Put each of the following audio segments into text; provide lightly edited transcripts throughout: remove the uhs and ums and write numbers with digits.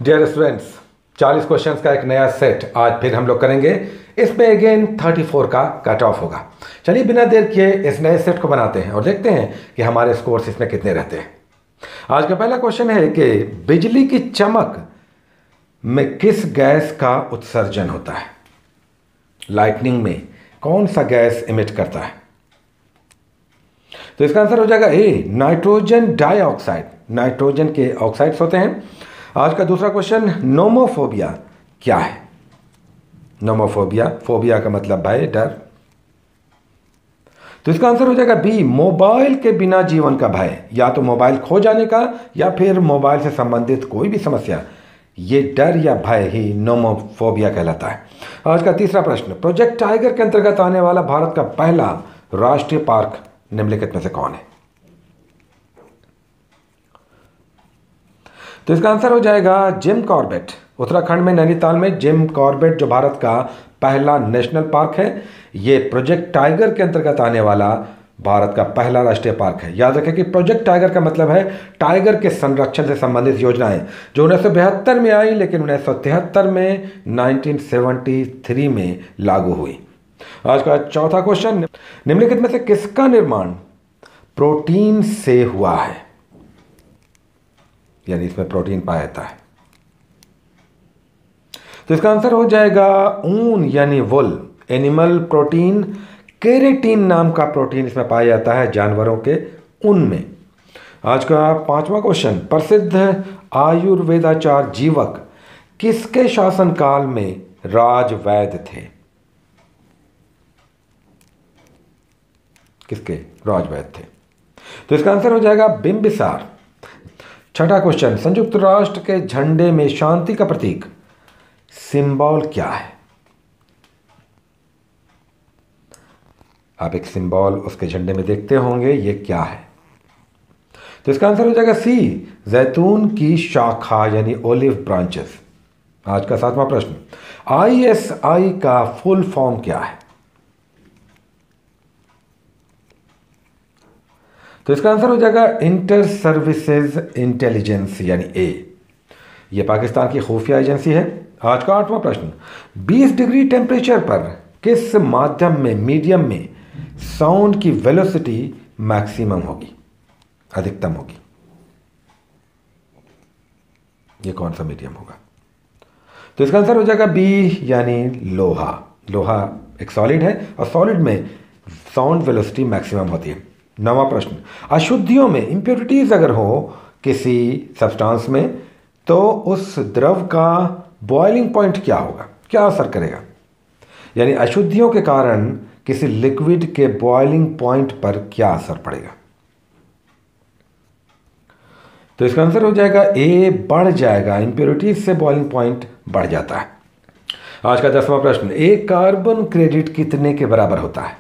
Dear students, 40 questions का एक नया सेट आज फिर हम लोग करेंगे। इसमें अगेन 34 का कट ऑफ होगा। चलिए बिना देर किए इस नए सेट को बनाते हैं और देखते हैं कि हमारे स्कोर्स इसमें कितने रहते हैं। आज का पहला क्वेश्चन है कि बिजली की चमक में किस गैस का उत्सर्जन होता है? लाइटनिंग में कौन सा गैस इमिट करता है? तो इसका आंसर हो जाएगा ए, नाइट्रोजन डाइऑक्साइड। नाइट्रोजन के ऑक्साइड्स होते हैं। आज का दूसरा क्वेश्चन, नोमोफोबिया क्या है? नोमोफोबिया, फोबिया का मतलब भय, डर। तो इसका आंसर हो जाएगा बी, मोबाइल के बिना जीवन का भय। या तो मोबाइल खो जाने का या फिर मोबाइल से संबंधित कोई भी समस्या, ये डर या भय ही नोमोफोबिया कहलाता है। आज का तीसरा प्रश्न, प्रोजेक्ट टाइगर के अंतर्गत आने वाला भारत का पहला राष्ट्रीय पार्क निम्नलिखित में से कौन है? तो इसका आंसर हो जाएगा जिम कॉर्बेट। उत्तराखंड में नैनीताल में जिम कॉर्बेट जो भारत का पहला नेशनल पार्क है, ये प्रोजेक्ट टाइगर के अंतर्गत आने वाला भारत का पहला राष्ट्रीय पार्क है। याद रखें कि प्रोजेक्ट टाइगर का मतलब है टाइगर के संरक्षण से संबंधित योजनाएं जो 1972 में आई, लेकिन 1973 में 1973 में लागू हुई। आज का चौथा क्वेश्चन, निम्नलिखित में से किसका निर्माण प्रोटीन से हुआ है? यानी इसमें प्रोटीन पाया जाता है। तो इसका आंसर हो जाएगा ऊन यानी वुल। एनिमल प्रोटीन, केरेटिन नाम का प्रोटीन इसमें पाया जाता है जानवरों के ऊन में। आज का पांचवा क्वेश्चन, प्रसिद्ध आयुर्वेदाचार्य जीवक किसके शासनकाल में राजवैद्य थे? किसके राजवैद्य थे? तो इसका आंसर हो जाएगा बिंबिसार। छठा क्वेश्चन, संयुक्त राष्ट्र के झंडे में शांति का प्रतीक सिंबल क्या है? आप एक सिंबल उसके झंडे में देखते होंगे, ये क्या है? तो इसका आंसर हो जाएगा सी, जैतून की शाखा यानी ओलिव ब्रांचेस। आज का सातवां प्रश्न, आईएसआई का फुल फॉर्म क्या है? तो इसका आंसर हो जाएगा इंटर सर्विसेज इंटेलिजेंस यानी ए। यह पाकिस्तान की खुफिया एजेंसी है। आज का आठवां प्रश्न, 20 डिग्री टेम्परेचर पर किस माध्यम में, मीडियम में साउंड की वेलोसिटी मैक्सिमम होगी, अधिकतम होगी? यह कौन सा मीडियम होगा? तो इसका आंसर हो जाएगा बी यानी लोहा। लोहा एक सॉलिड है और सॉलिड में साउंड वेलोसिटी मैक्सिमम होती है। नवा प्रश्न, अशुद्धियों में इंप्योरिटीज अगर हो किसी सब्सटेंस में तो उस द्रव का बॉइलिंग पॉइंट क्या होगा, क्या असर करेगा? यानी अशुद्धियों के कारण किसी लिक्विड के बॉइलिंग पॉइंट पर क्या असर पड़ेगा? तो इसका आंसर हो जाएगा ए, बढ़ जाएगा। इंप्योरिटीज से बॉइलिंग पॉइंट बढ़ जाता है। आज का 10वां प्रश्न, एक कार्बन क्रेडिट कितने के बराबर होता है?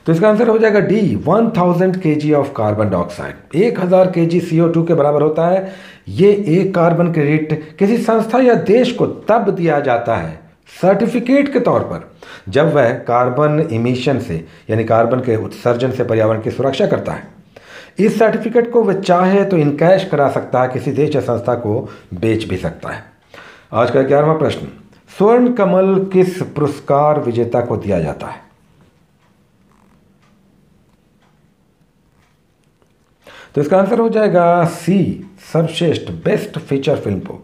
तो इसका आंसर हो जाएगा D, 1000 kg of carbon dioxide 1000 kg CO2 के बराबर होता है। ये एक कार्बन क्रेडिट किसी संस्था या देश को तब दिया जाता है सर्टिफिकेट के तौर पर जब वह कार्बन इमिशन से यानी कार्बन के उत्सर्जन से पर्यावरण की सुरक्षा करता है। इस सर्टिफिकेट को वह चाहे तो इनकैश करा सकता है, किसी देश या संस्था को बेच भी सकता है। आज का 11वां प्रश्न, स्वर्ण कमल किस पुरस्कार विजेता को दिया जाता है? तो इसका आंसर हो जाएगा सी, सर्वश्रेष्ठ बेस्ट फीचर फिल्म को।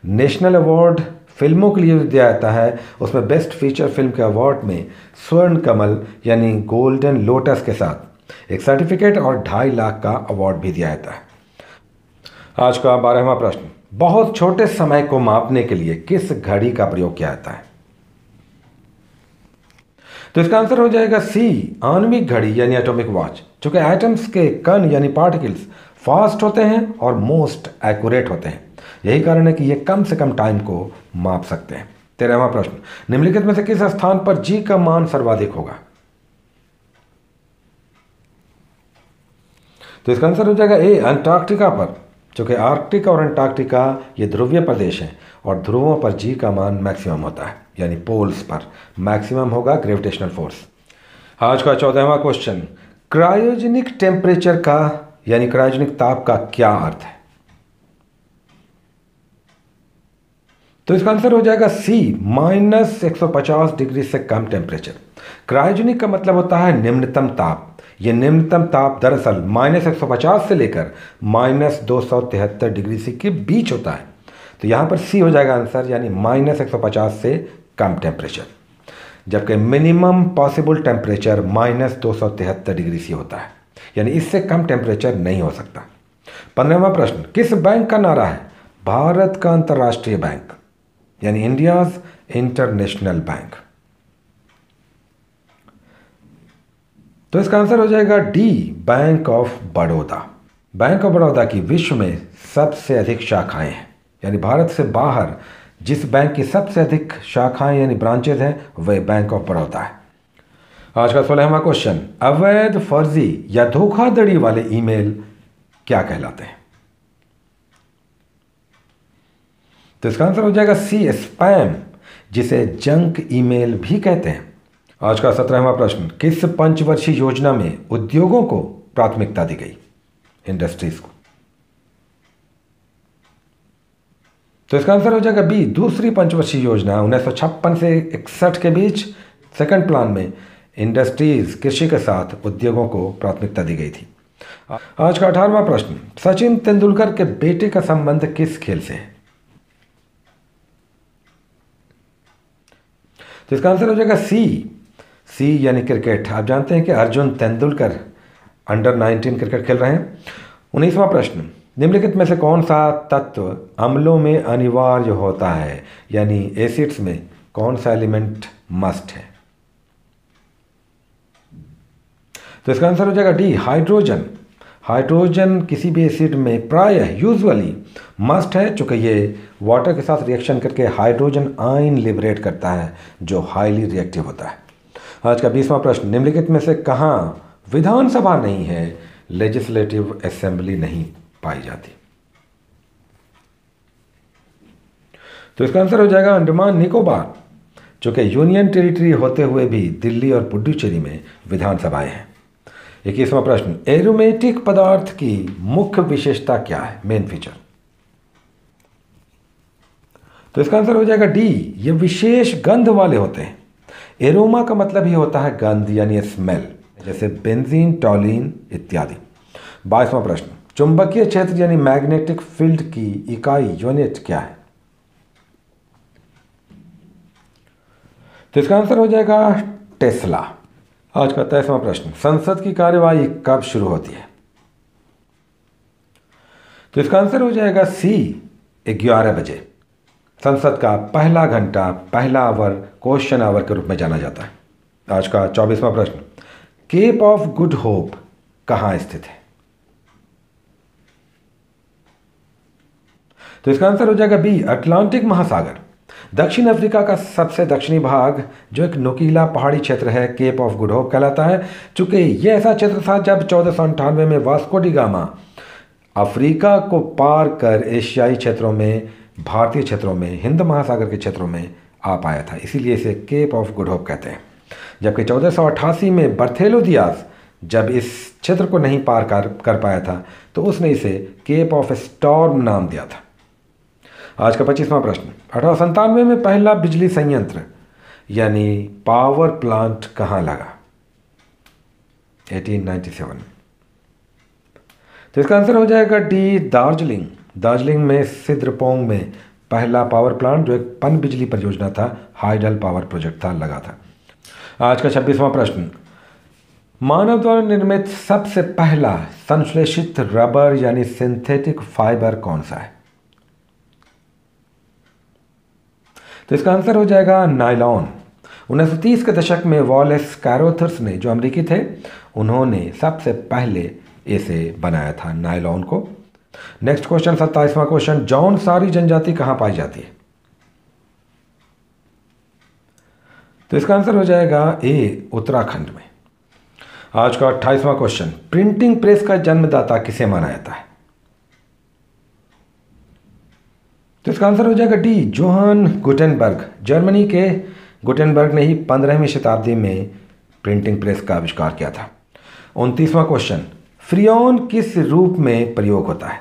नेशनल अवार्ड फिल्मों के लिए दिया जाता है, उसमें बेस्ट फीचर फिल्म के अवार्ड में स्वर्ण कमल यानी गोल्डन लोटस के साथ एक सर्टिफिकेट और 2.5 लाख का अवार्ड भी दिया जाता है। आज का 12वां प्रश्न, बहुत छोटे समय को मापने के लिए किस घड़ी का प्रयोग किया जाता है? तो इसका आंसर हो जाएगा सी, आणविक घड़ी यानी एटॉमिक वॉच। चूंकि एटम्स के कण यानी पार्टिकल्स फास्ट होते हैं और मोस्ट एक्यूरेट होते हैं, यही कारण है कि ये कम से कम टाइम को माप सकते हैं। 13वां प्रश्न, निम्नलिखित में से किस स्थान पर जी का मान सर्वाधिक होगा? तो इसका आंसर हो जाएगा ए, अंटार्कटिका पर। चूंकि आर्कटिका और अंटार्कटिका ये ध्रुवीय प्रदेश हैं और ध्रुवों पर जी का मान मैक्सिमम होता है, यानी पोल्स पर मैक्सिमम होगा ग्रेविटेशनल फोर्स। आज का 14वां क्वेश्चन, क्रायोजेनिक टेम्परेचर का यानी क्रायोजेनिक ताप का क्या अर्थ है? तो इसका आंसर हो जाएगा सी, -150 डिग्री से कम टेम्परेचर। क्रायोजेनिक का मतलब होता है निम्नतम ताप। ये निम्नतम ताप दरअसल -150 से लेकर -273 डिग्री सी के बीच होता है। तो यहाँ पर सी हो जाएगा आंसर, यानी -150 से कम टेम्परेचर, जबकि minimum possible temperature -273 degree C होता है, यानी इससे कम टेम्परेचर नहीं हो सकता। 15वां प्रश्न, किस बैंक का नारा है भारत का अंतर्राष्ट्रीय बैंक, यानी इंडियाज इंटरनेशनल बैंक? तो इसका आंसर हो जाएगा D, bank of Baroda. Bank of Baroda की विश्व में सबसे अधिक शाखाएं हैं, यानी भारत से बाहर जिस बैंक की सबसे अधिक शाखाएं यानी ब्रांचेज हैं वह बैंक ऑफ बड़ौदा है। आज का 16वां क्वेश्चन, अवैध, फर्जी या धोखाधड़ी वाले ईमेल क्या कहलाते हैं? तो इसका आंसर हो जाएगा सी, स्पैम, जिसे जंक ईमेल भी कहते हैं। आज का 17वां प्रश्न, किस पंचवर्षीय योजना में उद्योगों को प्राथमिकता दी गई, इंडस्ट्रीज को? तो इसका आंसर हो जाएगा बी, दूसरी पंचवर्षीय योजना 1956 से 61 के बीच सेकंड प्लान में इंडस्ट्रीज, कृषि के साथ उद्योगों को प्राथमिकता दी गई थी। आज का 18वां प्रश्न, सचिन तेंदुलकर के बेटे का संबंध किस खेल से है? तो इसका आंसर हो जाएगा सी यानी क्रिकेट। आप जानते हैं कि अर्जुन तेंदुलकर अंडर-19 क्रिकेट खेल रहे हैं। 19वां प्रश्न, निम्नलिखित में से कौन सा तत्व अम्लों में अनिवार्य होता है, यानी एसिड्स में कौन सा एलिमेंट मस्ट है? तो इसका आंसर हो जाएगा डी, हाइड्रोजन। हाइड्रोजन किसी भी एसिड में प्रायः यूजुअली मस्ट है, चूंकि ये वाटर के साथ रिएक्शन करके हाइड्रोजन आयन लिबरेट करता है जो हाईली रिएक्टिव होता है। आज का 20वां प्रश्न, निम्नलिखित में से कहाँ विधानसभा नहीं है, लेजिस्लेटिव असेंबली नहीं पाई जाती? तो इसका आंसर हो जाएगा अंडमान निकोबार, जो कि यूनियन टेरिटरी होते हुए भी दिल्ली और पुडुचेरी में विधानसभाएं हैं। 21वां प्रश्न, एरोमेटिक पदार्थ की मुख्य विशेषता क्या है, मेन फीचर? तो इसका आंसर हो जाएगा डी, ये विशेष गंध वाले होते हैं। एरोमा का मतलब ही होता है गंध यानी स्मेल, जैसे बेंजीन, टॉलिन इत्यादि। 22वां प्रश्न, चुंबकीय क्षेत्र यानी मैग्नेटिक फील्ड की इकाई यूनिट क्या है? तो इसका आंसर हो जाएगा टेस्ला। आज का 23वां प्रश्न, संसद की कार्यवाही कब शुरू होती है? तो इसका आंसर हो जाएगा सी, 11 बजे। संसद का पहला घंटा, पहला आवर क्वेश्चन आवर के रूप में जाना जाता है। आज का 24वां प्रश्न, केप ऑफ गुड होप कहां स्थित है? तो इसका आंसर हो जाएगा बी, अटलांटिक महासागर। दक्षिण अफ्रीका का सबसे दक्षिणी भाग जो एक नुकीला पहाड़ी क्षेत्र है, केप ऑफ गुड होप कहलाता है, चूंकि यह ऐसा क्षेत्र था जब 1498 में वास्को डी गामा अफ्रीका को पार कर एशियाई क्षेत्रों में, भारतीय क्षेत्रों में, हिंद महासागर के क्षेत्रों में आ पाया था, इसीलिए इसे केप ऑफ गुड होप कहते हैं। जबकि 1488 में बर्थेलो दियाज जब इस क्षेत्र को नहीं पार कर पाया था तो उसने इसे केप ऑफ स्टॉर्म नाम दिया था। आज का 25वां प्रश्न, 1897 में पहला बिजली संयंत्र यानी पावर प्लांट कहाँ लगा? 1897। तो इसका आंसर हो जाएगा डी, दार्जिलिंग। दार्जिलिंग में सिद्रपोंग में पहला पावर प्लांट जो एक पन बिजली परियोजना था, हाइडल पावर प्रोजेक्ट था, लगा था। आज का 26वां प्रश्न, मानव द्वारा निर्मित सबसे पहला संश्लेषित रबर यानी सिंथेटिक फाइबर कौन सा है? तो इसका आंसर हो जाएगा नायलॉन। 1930 के दशक में वॉलेस कैरोथर्स ने, जो अमेरिकी थे, उन्होंने सबसे पहले इसे बनाया था, नायलॉन को। नेक्स्ट क्वेश्चन, 27वां क्वेश्चन, जौनसारी जनजाति कहां पाई जाती है? तो इसका आंसर हो जाएगा ए, उत्तराखंड में। आज का 28वां क्वेश्चन, प्रिंटिंग प्रेस का जन्मदाता किसे माना जाता है? तो इसका आंसर हो जाएगा डी, जोहान गुटेनबर्ग। जर्मनी के गुटेनबर्ग ने ही 15वीं शताब्दी में प्रिंटिंग प्रेस का आविष्कार किया था। 29वां क्वेश्चन, फ्रियोन किस रूप में प्रयोग होता है?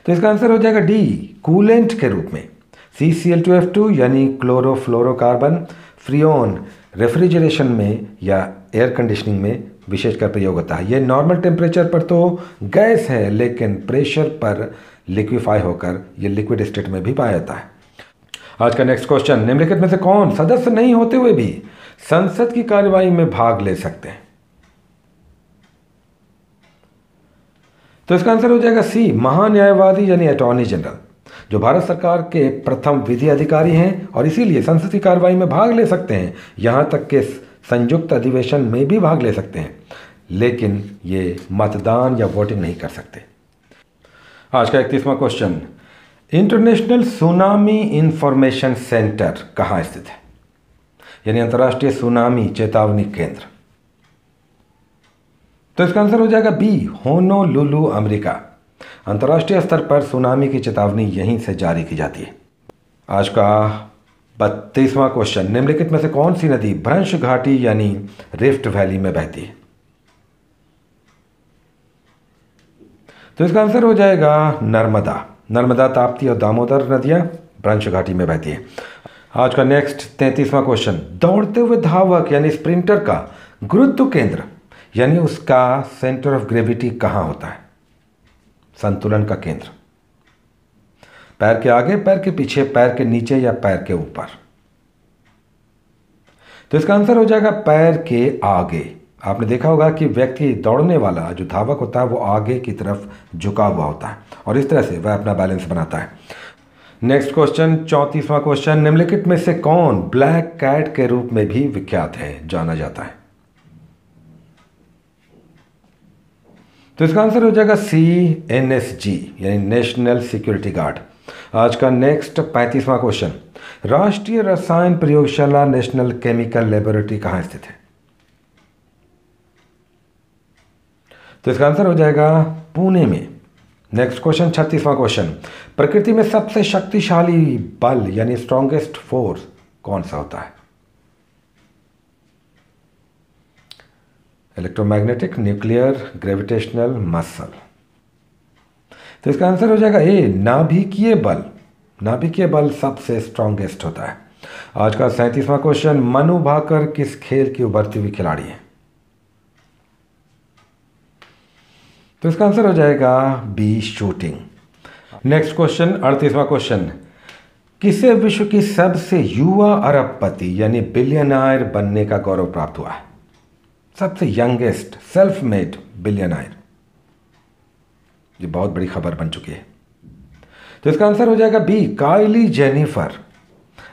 तो इसका आंसर हो जाएगा डी, कूलेंट के रूप में। CCl2F2 यानी क्लोरोफ्लोरोकार्बन फ्रियोन रेफ्रिजरेशन में या एयर कंडीशनिंग में विशेषकर प्रयोग होता है। यह नॉर्मल टेम्परेचर पर तो गैस है, लेकिन प्रेशर पर लिक्विफाई होकर यह लिक्विड स्टेट में भी पाया जाता है। आज का नेक्स्ट क्वेश्चन, निम्नलिखित में से कौन सदस्य नहीं होते हुए भी संसद की कार्यवाही में भाग ले सकते हैं? तो इसका आंसर हो जाएगा सी, महान्यायवादी यानी अटॉर्नी जनरल, जो भारत सरकार के प्रथम विधि अधिकारी हैं और इसीलिए संसद की कार्यवाही में भाग ले सकते हैं, यहां तक कि संयुक्त अधिवेशन में भी भाग ले सकते हैं, लेकिन ये मतदान या वोटिंग नहीं कर सकते। आज का 31वां question, international tsunami information centre कहाँ स्थित है? यानी अंतर्राष्ट्रीय सुनामी चेतावनी केंद्र। तो इसका आंसर हो जाएगा बी, होनोलुलु, अमेरिका। अंतर्राष्ट्रीय स्तर पर सुनामी की चेतावनी यहीं से जारी की जाती है। आज का 32वां क्वेश्चन, निम्नलिखित में से कौन सी नदी भ्रंश घाटी यानी रिफ्ट वैली में बहती है? तो इसका आंसर हो जाएगा नर्मदा। नर्मदा, ताप्ती और दामोदर नदियां भ्रंश घाटी में बहती है। आज का नेक्स्ट 33वां क्वेश्चन, दौड़ते हुए धावक यानी स्प्रिंटर का गुरुत्व केंद्र यानी उसका सेंटर ऑफ ग्रेविटी कहाँ होता है? संतुलन का केंद्र। पैर के आगे, पैर के पीछे, पैर के नीचे या पैर के ऊपर? तो इसका आंसर हो जाएगा पैर के आगे। आपने देखा होगा कि व्यक्ति दौड़ने वाला जो धावक होता है वो आगे की तरफ झुका हुआ होता है और इस तरह से वह अपना बैलेंस बनाता है। नेक्स्ट क्वेश्चन, 34वां क्वेश्चन, निम्नलिखित में से कौन ब्लैक कैट के रूप में भी विख्यात है, जाना जाता है? तो इसका आंसर हो जाएगा सी, NSG यानी नेशनल सिक्योरिटी गार्ड। आज का नेक्स्ट 35वां क्वेश्चन, राष्ट्रीय रसायन प्रयोगशाला नेशनल केमिकल लेबोरेटरी कहाँ स्थित है? तो इसका आंसर हो जाएगा पुणे में। नेक्स्ट क्वेश्चन, 36वां क्वेश्चन, प्रकृति में सबसे शक्तिशाली बल यानी स्ट्रॉन्गेस्ट फोर्स कौन सा होता है? Electromagnetic, nuclear, gravitational, muscle. तो इसका आंसर हो जाएगा ए, नाभिकीय बल। नाभिकीय बल सबसे स्ट्रॉन्गेस्ट होता है। आज का 37वां क्वेश्चन, मनु भाकर किस खेल की उभरती हुई खिलाड़ी है? तो इसका आंसर हो जाएगा बी, शूटिंग। नेक्स्ट क्वेश्चन, 38वां क्वेश्चन, किसे विश्व की सबसे युवा अरबपति यानी बिलियनर बनने का गौरव प्राप्त हुआ है? सबसे यंगेस्ट सेल्फ मेड बिलियनर। ये बहुत बड़ी खबर बन चुकी है। तो इसका आंसर हो जाएगा बी, काइली जेनिफर।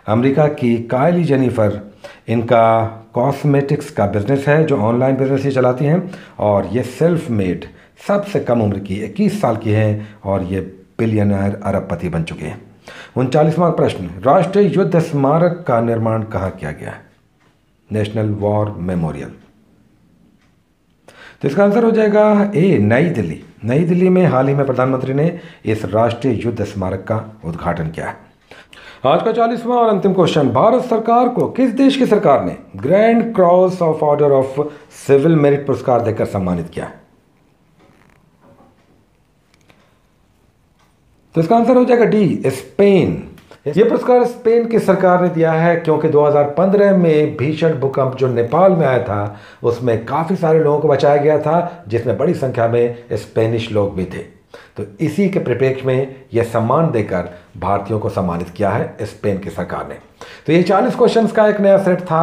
अमेरिका की काइली जेनिफर, इनका कॉस्मेटिक्स का बिजनेस है जो ऑनलाइन बिजनेस ही चलाती हैं और ये सेल्फ मेड सबसे कम उम्र की 21 साल की हैं और ये बिलियनर अरबपति बन चुके हैं। 39वां प्रश्न, राष्ट्रीय युद्ध स्मारक का निर्माण कहाँ किया गया है? National war memorial. तो इसका आंसर हो जाएगा ए, नई दिल्ली। नई दिल्ली में हाल ही में प्रधानमंत्री ने इस राष्ट्रीय युद्ध स्मारक का उद्घाटन किया है। आज का 40वां और अंतिम क्वेश्चन, भारत सरकार को किस देश की सरकार ने grand cross of order of civil merit पुरस्कार देकर सम्मानित किया है? तो इसका आंसर हो जाएगा डी, स्पेन। यह पुरस्कार स्पेन की सरकार ने दिया है क्योंकि 2015 में भीषण भूकंप जो नेपाल में आया था उसमें काफ़ी सारे लोगों को बचाया गया था, जिसमें बड़ी संख्या में स्पेनिश लोग भी थे। तो इसी के परिप्रेक्ष्य में यह सम्मान देकर भारतीयों को सम्मानित किया है स्पेन की सरकार ने। तो ये 40 क्वेश्चंस का एक नया सेट था।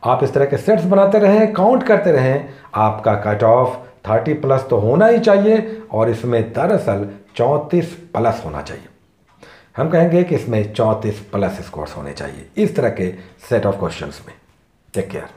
आप इस तरह के सेट्स बनाते रहें, काउंट करते रहें, आपका कट ऑफ 30+ तो होना ही चाहिए और इसमें दरअसल 34+ होना चाहिए। हम कहेंगे कि इसमें 34+ स्कोर्स होने चाहिए इस तरह के सेट ऑफ क्वेश्चंस में। Take care.